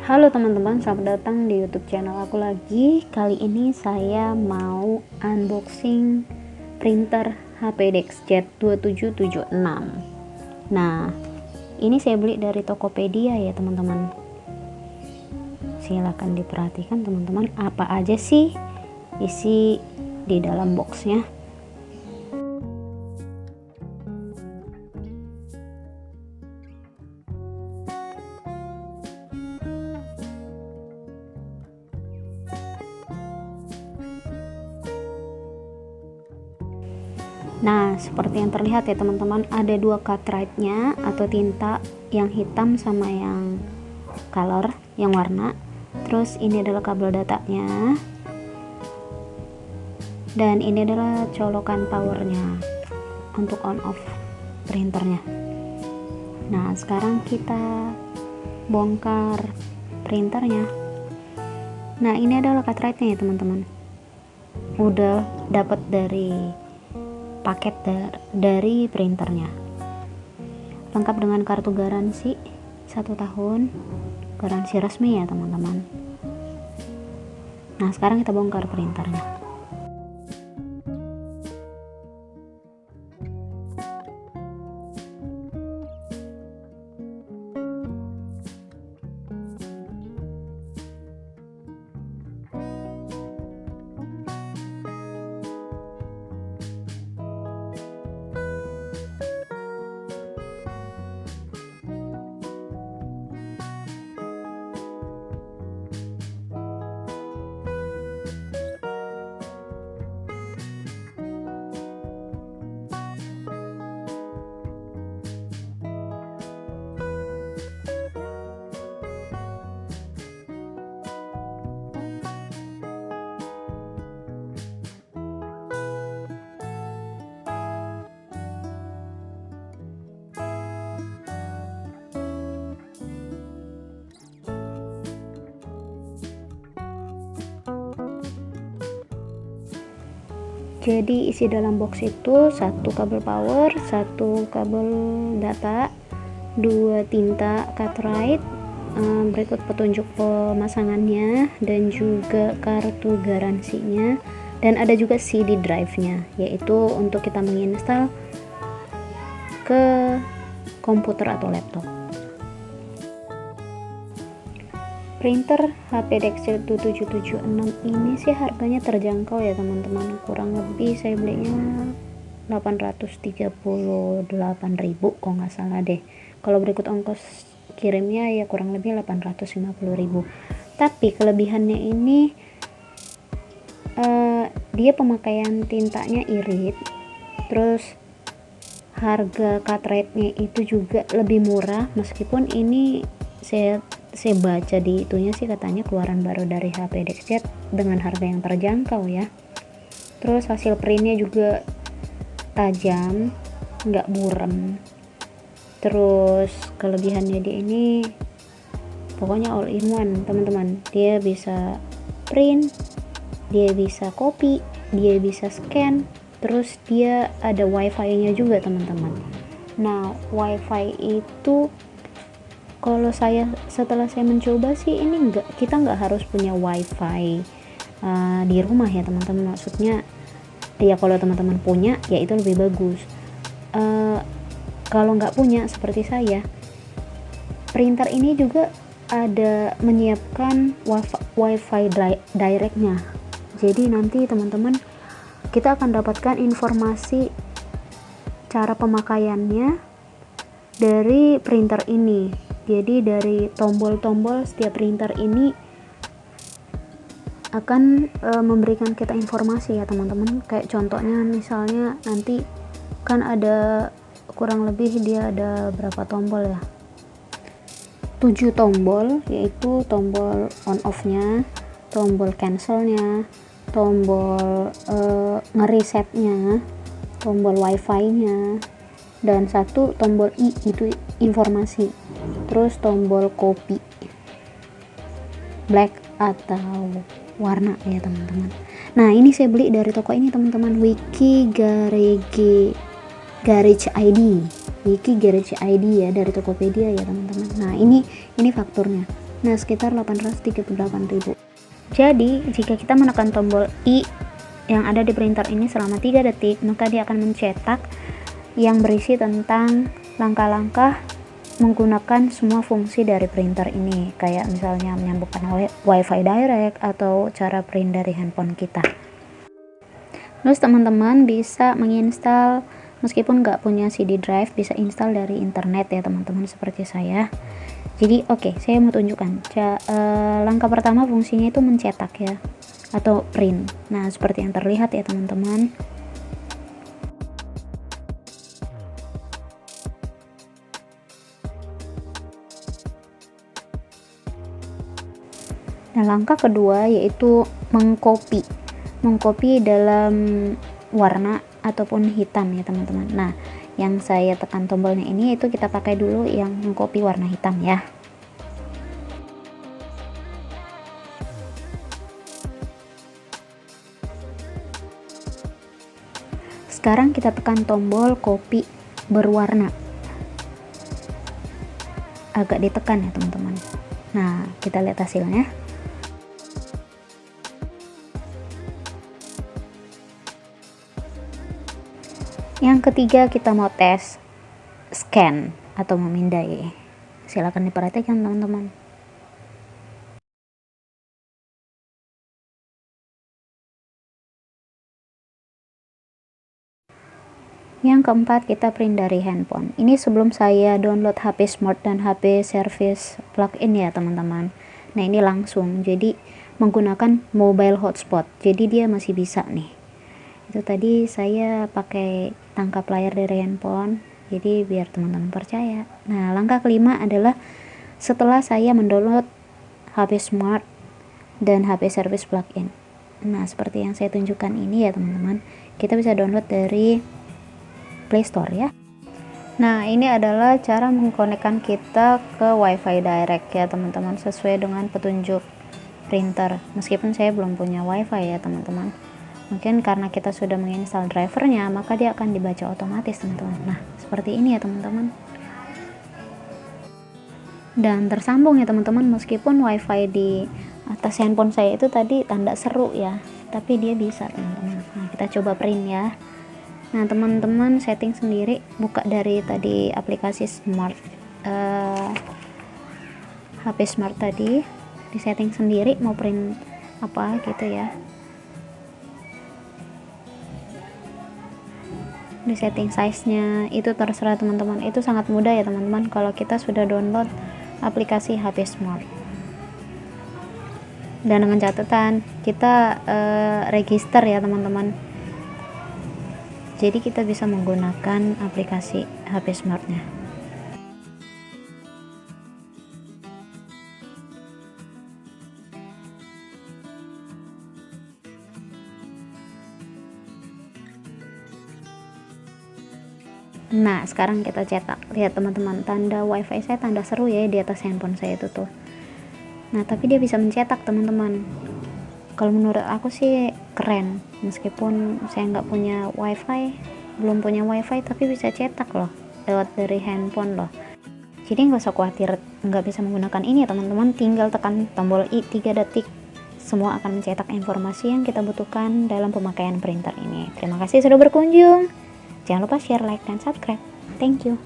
Halo teman-teman, selamat datang di YouTube channel aku lagi. Kali ini saya mau unboxing printer HP DexJet 2776. Nah, ini saya beli dari Tokopedia ya teman-teman. Silahkan diperhatikan teman-teman, apa aja sih isi di dalam boxnya. Nah, seperti yang terlihat ya teman-teman, ada dua cartridge-nya atau tinta, yang hitam sama yang color, yang warna. Terus ini adalah kabel datanya. Dan ini adalah colokan powernya untuk on off printernya. Nah, sekarang kita bongkar printernya. Nah, ini adalah cartridge-nya ya teman-teman. Udah dapat dari paket dari printernya, lengkap dengan kartu garansi 1 tahun, garansi resmi ya teman-teman. Nah, sekarang kita bongkar printernya. Jadi isi dalam box itu satu kabel power, satu kabel data, dua tinta cartridge, berikut petunjuk pemasangannya dan juga kartu garansinya, dan ada juga CD drive-nya, yaitu untuk kita menginstal ke komputer atau laptop. Printer HP DexJet 2776 ini sih harganya terjangkau ya teman-teman, kurang lebih saya belinya 838.000 kalau nggak salah deh. Kalau berikut ongkos kirimnya ya kurang lebih 850.000. Tapi kelebihannya ini dia pemakaian tintanya irit, terus harga cartridge-nya itu juga lebih murah, meskipun ini saya baca di itunya sih katanya keluaran baru dari HP DexJet dengan harga yang terjangkau ya. Terus hasil printnya juga tajam, nggak buram. Terus kelebihannya dia ini pokoknya all in one teman-teman. Dia bisa print, dia bisa copy, dia bisa scan, terus dia ada wifi nya juga teman-teman. Nah, wifi itu kalau setelah saya mencoba sih ini kita nggak harus punya wifi di rumah ya teman-teman. Maksudnya ya kalau teman-teman punya ya itu lebih bagus. Kalau nggak punya seperti saya, printer ini juga ada menyiapkan wifi directnya. Jadi nanti teman-teman kita akan dapatkan informasi cara pemakaiannya dari printer ini. Jadi dari tombol-tombol setiap printer ini akan memberikan kita informasi ya teman-teman. Kayak contohnya misalnya nanti kan ada kurang lebih dia ada berapa tombol ya, 7 tombol, yaitu tombol on off nya, tombol cancelnya, tombol ngeresetnya, tombol wifi nya, dan satu tombol I itu informasi, terus tombol copy black atau warna ya teman-teman. Nah, ini saya beli dari toko ini teman-teman, Wiki Garage ID ya, dari Tokopedia ya teman-teman. Nah, ini fakturnya Nah, sekitar 838.000. Jadi, jika kita menekan tombol I yang ada di printer ini selama 3 detik, maka dia akan mencetak yang berisi tentang langkah-langkah menggunakan semua fungsi dari printer ini, kayak misalnya menyambungkan wifi direct atau cara print dari handphone kita. Terus teman-teman bisa menginstal, meskipun nggak punya CD drive, bisa install dari internet ya teman-teman, seperti saya. Jadi saya mau tunjukkan langkah pertama, fungsinya itu mencetak ya, atau print. Nah, seperti yang terlihat ya teman-teman. Nah, langkah kedua yaitu mengcopy dalam warna ataupun hitam ya teman-teman. Nah, yang saya tekan tombolnya ini itu kita pakai dulu yang mengcopy warna hitam ya. Sekarang kita tekan tombol copy berwarna, agak ditekan ya teman-teman. Nah, kita lihat hasilnya. Yang ketiga, kita mau tes scan atau memindai. Silakan diperhatikan teman-teman. Yang keempat, kita print dari handphone. Ini sebelum saya download HP Smart dan HP Service plugin ya teman-teman. Nah, ini langsung, jadi menggunakan mobile hotspot, jadi dia masih bisa nih. Itu tadi saya pakai tangkap layar dari handphone, jadi biar teman-teman percaya. Nah, langkah kelima adalah setelah saya mendownload HP Smart dan HP Service plugin. Nah, seperti yang saya tunjukkan ini ya teman-teman, kita bisa download dari Play Store ya. Nah, ini adalah cara mengkonekkan kita ke wifi direct ya teman-teman, sesuai dengan petunjuk printer. Meskipun saya belum punya wifi ya teman-teman, mungkin karena kita sudah menginstal drivernya, maka dia akan dibaca otomatis teman-teman. Nah, seperti ini ya teman-teman, dan tersambung ya teman-teman. Meskipun wifi di atas handphone saya itu tadi tanda seru ya, tapi dia bisa teman-teman. Nah, kita coba print ya. Nah, teman-teman setting sendiri, buka dari tadi aplikasi smart HP Smart tadi, di setting sendiri mau print apa gitu ya. Di setting size-nya itu terserah teman-teman. Itu sangat mudah ya teman-teman kalau kita sudah download aplikasi HP Smart. Dan dengan catatan kita register ya teman-teman. Jadi kita bisa menggunakan aplikasi HP Smart-nya. Nah, sekarang kita cetak. Lihat teman-teman, tanda wifi saya tanda seru ya di atas handphone saya itu tuh. Nah, tapi dia bisa mencetak teman-teman. Kalau menurut aku sih keren, meskipun saya nggak punya wifi, belum punya wifi, tapi bisa cetak loh lewat dari handphone loh. Jadi nggak usah khawatir nggak bisa menggunakan ini ya teman-teman, tinggal tekan tombol I 3 detik, semua akan mencetak informasi yang kita butuhkan dalam pemakaian printer ini. Terima kasih sudah berkunjung, jangan lupa share, like, dan subscribe. Thank you.